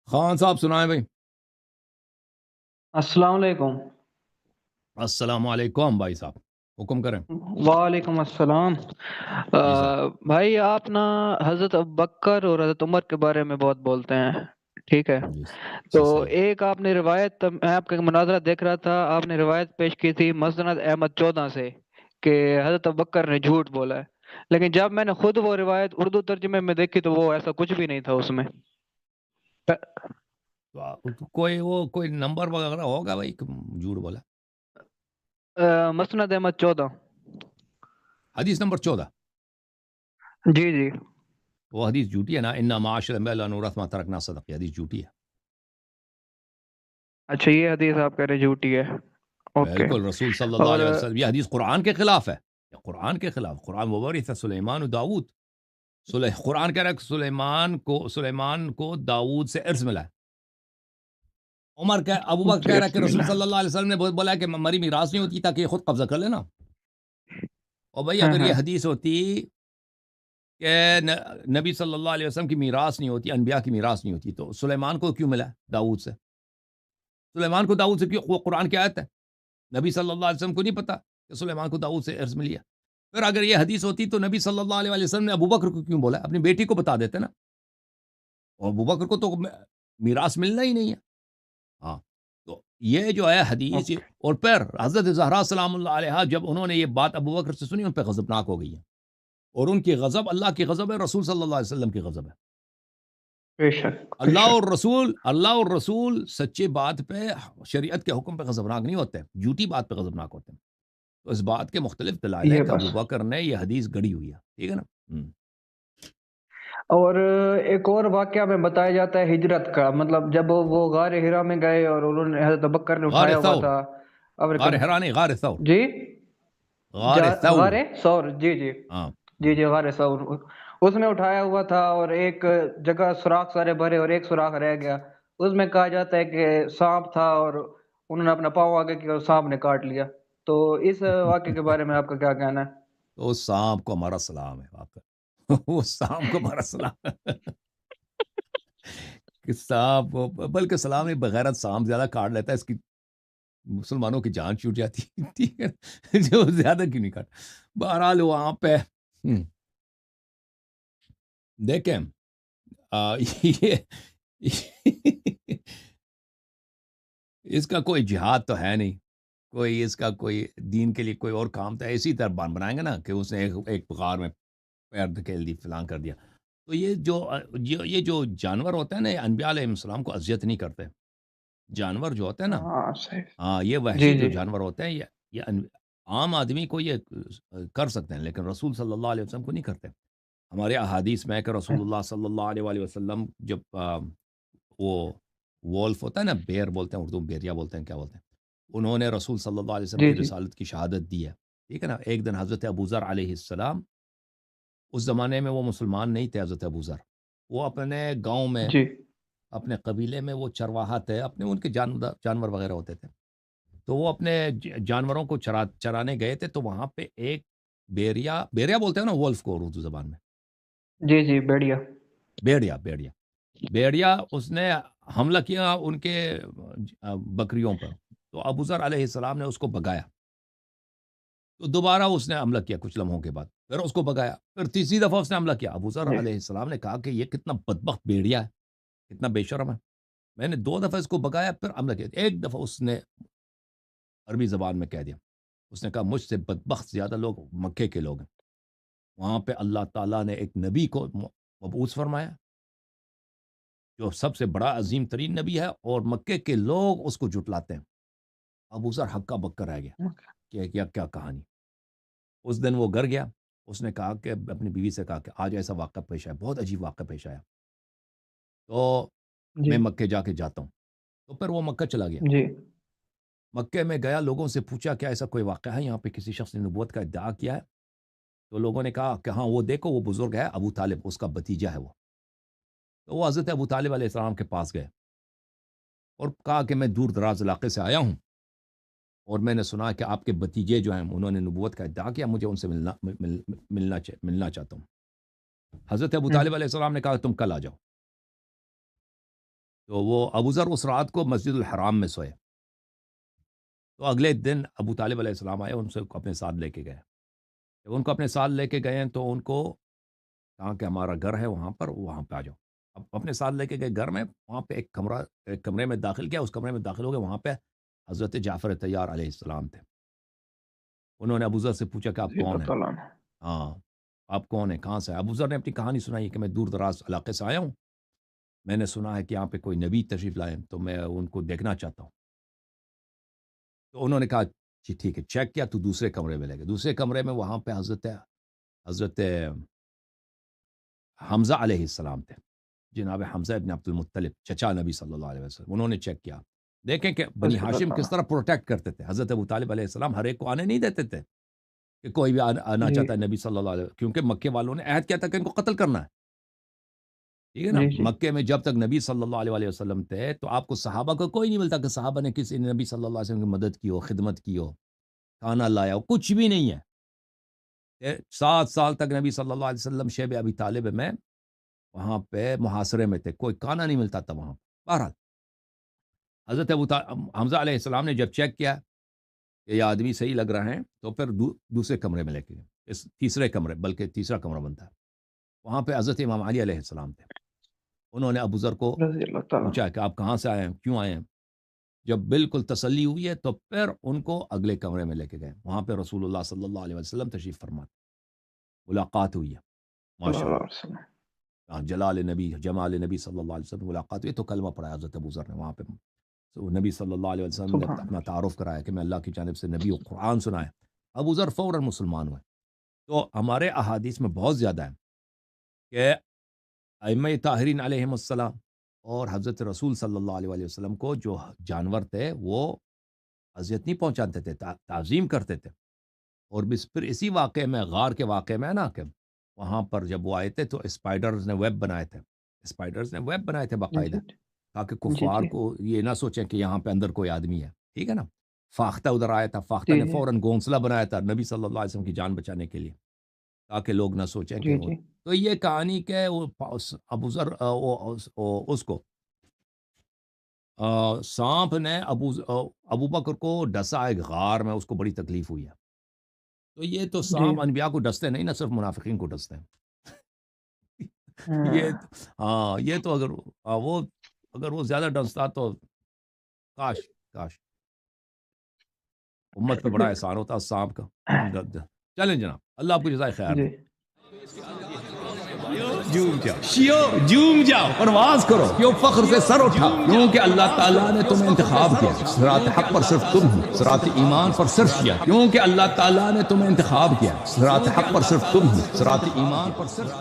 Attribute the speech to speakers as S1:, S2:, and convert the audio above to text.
S1: خان صاحب سنائیں بھائی.
S2: السلام علیکم۔
S1: السلام علیکم بھائی صاحب، حکم کریں.
S2: وعلیکم السلام۔
S1: جی صاحب.
S2: بھائی آپ نا حضرت ابوبکر اور حضرت عمر کے بارے میں بہت بولتے ہیں، ٹھیک ہے؟
S1: جی
S2: تو
S1: جی صحیح.
S2: ایک آپ نے روایت، میں آپ کا مناظرہ دیکھ رہا تھا، آپ نے روایت پیش کی تھی مسند احمد 14 سے کہ حضرت ابوبکر نے جھوٹ بولا ہے، لیکن جب میں نے خود وہ روایت اردو ترجمے میں دیکھی تو وہ ایسا کچھ بھی نہیں تھا اس میں۔
S1: تو کوئی نمبر وغیرہ ہوگا بھائی کہ جھوٹ بولا؟
S2: مسند احمد 14۔
S1: حدیث نمبر 14.
S2: جی جی۔
S1: وہ حدیث جھوٹی ہے نا، انا معاشر الانبیاء لا نورث ما ترکنا صدقہ، حدیث جھوٹی ہے.
S2: اچھا یہ حدیث آپ کہہ رہے جھوٹی ہے، اوکے۔
S1: بالکل رسول صلی اللہ
S2: اور
S1: علیہ وسلم، یہ حدیث قرآن کے خلاف ہے. یہ قرآن کے خلاف. قرآن وورث سلیمان و داؤد. قرآن کہہ رہا ہے کہ سلیمان کو داؤد سے ارث ملا ہے. عمر کہ ابو بکر کہہ رہا ہے کہ
S2: بسم
S1: رسول
S2: اللہ۔
S1: صلی اللہ علیہ وسلم نے بولا کہ مری میراث نہیں ہوتی تاکہ یہ خود قبضہ کر لینا. اور بھائی
S2: ہاں
S1: اگر
S2: ہاں
S1: یہ حدیث ہوتی کہ نبی صلی اللہ علیہ وسلم کی میراث نہیں ہوتی، انبیاء کی میراث نہیں ہوتی، تو سلیمان کو کیوں ملا داؤد سے؟ سلیمان کو داؤد سے کیوں؟ وہ قرآن کی آیت ہے. نبی صلی اللہ علیہ وسلم کو نہیں پتا کہ سلیمان کو داؤد سے ارث ملی ہے. پھر اگر یہ حدیث ہوتی تو نبی صلی اللہ علیہ وسلم نے ابو بکر کو کیوں بولا؟ اپنی بیٹی کو بتا دیتے نا. اور ابو بکر کو تو میراث ملنا ہی نہیں ہے. ہاں. تو یہ جو ہے حدیث،
S2: اوکے۔
S1: اور پھر حضرت زہرا سلام اللہ علیہ جب انہوں نے یہ بات ابو بکر سے سنی، ان پہ غضبناک ہو گئی ہے. اور ان کی غضب اللہ کی غضب ہے، رسول صلی اللہ علیہ وسلم کی غضب ہے.
S2: بے شک بے
S1: اللہ
S2: شک۔
S1: اور رسول سچے بات پہ، شریعت کے حکم پہ غضبناک نہیں ہوتے، جھوٹی بات پہ غضبناک ہوتے ہیں. تو اس بات کے مختلف دلائل ہیں
S2: یہ
S1: کہ ابو
S2: بس۔
S1: بکر نے یہ حدیث گڑھی ہوئی ہے. ٹھیک ہے نا.
S2: اور ایک اور واقعہ میں بتایا جاتا ہے ہجرت کا، مطلب جب وہ غار ہرا میں گئے اور انہوں نے حضرت بکر نے
S1: غار
S2: اٹھایا ہوا
S1: ثور.
S2: تھا
S1: غار حرانی، غار ثور.
S2: جی
S1: غار
S2: غار
S1: ثور.
S2: سور، جی جی
S1: ہاں.
S2: جی جی غار سور، اس میں اٹھایا ہوا تھا اور ایک جگہ سوراخ سارے بھرے اور ایک سوراخ رہ گیا، اس میں کہا جاتا ہے کہ سانپ تھا اور انہوں نے اپنا پاؤں آگے کیا اور سانپ نے کاٹ لیا۔ تو اس واقعے کے بارے میں آپ کا کیا کہنا ہے؟
S1: تو اس سانپ کو ہمارا سلام ہے واقع. وہ سانپ کو ہمارا سلام ہے. کہ سانپ، بلکہ سلام نہیں، بغیرت سانپ زیادہ کاٹ لیتا ہے، اس کی مسلمانوں کی جان چھوٹ جاتی ہے. ٹھیک ہے، جو زیادہ کیوں نہیں کاٹ. بہرحال وہاں پہ دیکھیں یہ اس کا کوئی جہاد تو ہے نہیں، کوئی اس کا کوئی دین کے لیے کوئی اور کام تو اسی طرح بنائیں گے نا کہ اس نے ایک غار میں پیر دھکیل دی، فلان کر دیا. تو یہ جو جانور ہوتے ہیں نا، یہ انبیاء علیہ السلام کو اذیت نہیں کرتے. جانور جو ہوتے ہیں نا،
S2: ہاں صحیح۔
S1: ہاں، یہ
S2: جی
S1: وحشی جو
S2: جی۔
S1: جانور ہوتے ہیں، یہ عام آدمی کو یہ کر سکتے ہیں، لیکن رسول صلی اللہ علیہ وسلم کو نہیں کرتے. ہمارے احادیث میں کہ رسول اللہ صلی اللہ علیہ وآلہ وسلم جب وہ وولف ہوتا ہے نا، بیر بولتے ہیں اردو، بیریا بولتے ہیں، کیا بولتے ہیں، انہوں نے رسول صلی اللہ علیہ وسلم
S2: جی
S1: کی
S2: جی
S1: رسالت کی شہادت دی ہے. ٹھیک ہے نا. ایک دن حضرت ابوذر علیہ السلام، اس زمانے میں وہ مسلمان نہیں تھے، حضرت ابوذر، وہ اپنے گاؤں میں،
S2: جی
S1: اپنے قبیلے میں وہ چرواہا تھے، اپنے ان کے جانور وغیرہ ہوتے تھے. تو وہ اپنے جانوروں کو چرانے گئے تھے. تو وہاں پہ ایک بیریا بولتے ہیں نا وولف کو اردو زبان میں،
S2: جی جی بڑھیا۔
S1: بیڑیا اس نے حملہ کیا ان کے بکریوں پر. تو ابوذر علیہ السلام نے اس کو بگایا. تو دوبارہ اس نے حملہ کیا کچھ لمحوں کے بعد، پھر اس کو بگایا، پھر تیسری دفعہ اس نے حملہ کیا. ابوذر
S2: جی
S1: علیہ السلام نے کہا کہ یہ کتنا بدبخت بیڑیا ہے، کتنا بے شرم ہے. میں نے 2 دفعہ اس کو بگایا، پھر حملہ کیا. ایک دفعہ اس نے عربی زبان میں کہہ دیا، اس نے کہا مجھ سے بدبخت زیادہ لوگ مکے کے لوگ ہیں. وہاں پہ اللہ تعالیٰ نے ایک نبی کو مبعوث فرمایا جو سب سے بڑا عظیم ترین نبی ہے، اور مکے کے لوگ اس کو جھٹلاتے ہیں. ابوذر ہکا بکا رہ گیا کہ کیا کہانی. اس دن وہ گھر گیا، اس نے کہا کہ اپنی بیوی سے کہا کہ آج ایسا واقعہ پیش آیا، بہت عجیب واقعہ پیش آیا، تو
S2: جی
S1: میں مکے جا کے جاتا ہوں. تو پھر وہ مکہ چلا گیا.
S2: جی
S1: مکے میں گیا، لوگوں سے پوچھا کیا ایسا کوئی واقعہ ہے یہاں پہ کسی شخص نے نبوت کا ادعا کیا ہے؟ تو لوگوں نے کہا کہ ہاں وہ دیکھو وہ بزرگ ہے ابو طالب، اس کا بھتیجا ہے وہ. تو وہ حضرت ابو طالب علیہ السلام کے پاس گئے اور کہا کہ میں دور دراز علاقے سے آیا ہوں، اور میں نے سنا کہ آپ کے بھتیجے جو ہیں انہوں نے نبوت کا ادعا کیا، مجھے ان سے ملنا چاہتا ہوں. حضرت ابو طالب علیہ السلام نے کہا تم کل آ جاؤ. تو وہ ابو ذر اس رات کو مسجد الحرام میں سوئے. تو اگلے دن ابو طالب علیہ السلام آئے، ان سے اپنے ساتھ لے کے گئے. جب ان کو اپنے ساتھ لے کے گئے تو ان کو کہا کہ ہمارا گھر ہے وہاں پر، وہاں پہ آ جاؤ. اب اپنے ساتھ لے کے گئے گھر میں، وہاں پہ ایک کمرے میں داخل کیا. اس کمرے میں داخل ہو گئے، وہاں پہ حضرت جعفر طیار علیہ السلام تھے. انہوں نے ابو ذر سے پوچھا کہ آپ
S2: رضی
S1: کون
S2: اللہ
S1: ہیں؟
S2: تعالیٰ عنہ۔
S1: ہاں، آپ کون ہیں، کہاں سے؟ ابو ذر نے اپنی کہانی سنائی کہ میں دور دراز علاقے سے آیا ہوں، میں نے سنا ہے کہ یہاں پہ کوئی نبی تشریف لائے، تو میں ان کو دیکھنا چاہتا ہوں. تو انہوں نے کہا جی ٹھیک ہے. چیک کیا تو دوسرے کمرے میں لے گئے. دوسرے کمرے میں وہاں پہ حضرت حمزہ علیہ السلام تھے، جناب حمزہ ابن عبد المطلب، چچا نبی صلی اللہ علیہ وسلم. انہوں نے چیک کیا. دیکھیں کہ بنی
S2: رضی اللہ
S1: ہاشم
S2: تعالیٰ
S1: کس طرح پروٹیکٹ کرتے تھے. حضرت ابو طالب علیہ السلام ہر ایک کو آنے نہیں دیتے تھے کہ کوئی بھی آنا
S2: جی
S1: چاہتا ہے نبی صلی اللہ علیہ وسلم، کیونکہ مکے والوں نے عہد کیا تھا کہ ان کو قتل کرنا ہے. ٹھیک ہے نا.
S2: جی جی
S1: مکے میں جب تک نبی صلی اللہ علیہ وسلم تھے تو آپ کو صحابہ کو کوئی نہیں ملتا کہ صحابہ نے کسی نبی صلی اللہ علیہ وسلم کی مدد کی ہو، خدمت کی ہو، کھانا لایا ہو، کچھ بھی نہیں ہے. 7 سال تک نبی صلی اللہ علیہ وسلم شیب ابی طالب میں وہاں پہ محاصرے میں تھے، کوئی کھانا نہیں ملتا تھا وہاں. بہرحال حضرت حمزہ علیہ السلام نے جب چیک کیا کہ یہ آدمی صحیح لگ رہا ہے تو پھر دوسرے کمرے میں لے کے گئے. تیسرے کمرے، بلکہ تیسرا کمرہ بنتا ہے، وہاں پہ حضرت امام علی علیہ السلام تھے. انہوں نے ابو ذر کو
S2: رضی اللہ تعالیٰ
S1: پوچھا کہ آپ کہاں سے آئے ہیں، کیوں آئے ہیں. جب بالکل تسلی ہوئی ہے تو پھر ان کو اگلے کمرے میں لے کے گئے. وہاں پہ رسول اللہ صلی اللہ علیہ وسلم تشریف فرما، ملاقات ہوئی ہے.
S2: صلی
S1: ماشاء
S2: اللہ
S1: اللہ.
S2: علیہ وسلم۔
S1: جلال نبی، جمال نبی صلی اللہ علیہ وسلم ملاقات ہوئی. تو کلمہ پڑھا حضرت ابو ذر نے وہاں پہ. تو نبی صلی اللہ علیہ وسلم نے
S2: سبحان
S1: اپنا تعارف کرایا کہ میں اللہ کی جانب سے نبی ہوں، قرآن سنائے. ابو ذر فوراً مسلمان ہوئے. تو ہمارے احادیث میں بہت زیادہ ہے کہ ائمہ طاہرین علیہم السلام اور حضرت رسول صلی اللہ علیہ وسلم کو جو جانور تھے وہ اذیت نہیں پہنچاتے تھے، تعظیم کرتے تھے. اور پھر اسی واقعے میں، غار کے واقعے میں نا، کہ وہاں پر جب وہ آئے تھے تو اسپائڈرز نے ویب بنائے تھے. اسپائڈرز نے ویب بنائے تھے
S2: جی
S1: باقاعدہ،
S2: جی
S1: تاکہ
S2: جی
S1: کفار
S2: جی
S1: کو یہ نہ سوچیں کہ یہاں پہ اندر کوئی آدمی ہے. ٹھیک ہے نا. فاختہ ادھر آیا تھا، فاختہ
S2: جی
S1: نے
S2: جی
S1: فوراً گھونسلہ بنایا تھا نبی صلی اللہ علیہ وسلم کی جان بچانے کے لیے، تاکہ لوگ نہ سوچیں کہ
S2: جی
S1: وہ.
S2: جی
S1: تو یہ کہانی کہ وہ ابو ذر اس کو سانپ نے ابو بکر کو ڈسا ایک غار میں، اس کو بڑی تکلیف ہوئی ہے. تو یہ تو
S2: جی
S1: سانپ انبیاء کو ڈستے نہیں، نہ صرف منافقین کو ڈستے ہیں.
S2: ہاں،
S1: یہ تو اگر وہ زیادہ ڈستا تو کاش کاش امت پہ بڑا احسان ہوتا سانپ کا. چلیں جناب، اللہ آپ کو جزائے خیر
S2: جی
S1: دے. جھوم جاؤ، پرواز کرو، کیوں فخر سے سر اٹھا، کیونکہ اللہ تعالیٰ نے تمہیں انتخاب کیا. صراط حق پر صرف تم ہو، صراط ایمان پر صرف کیا، کیونکہ اللہ تعالیٰ نے تمہیں انتخاب کیا. صراط حق پر صرف تم ہو، صراط ایمان پر صرف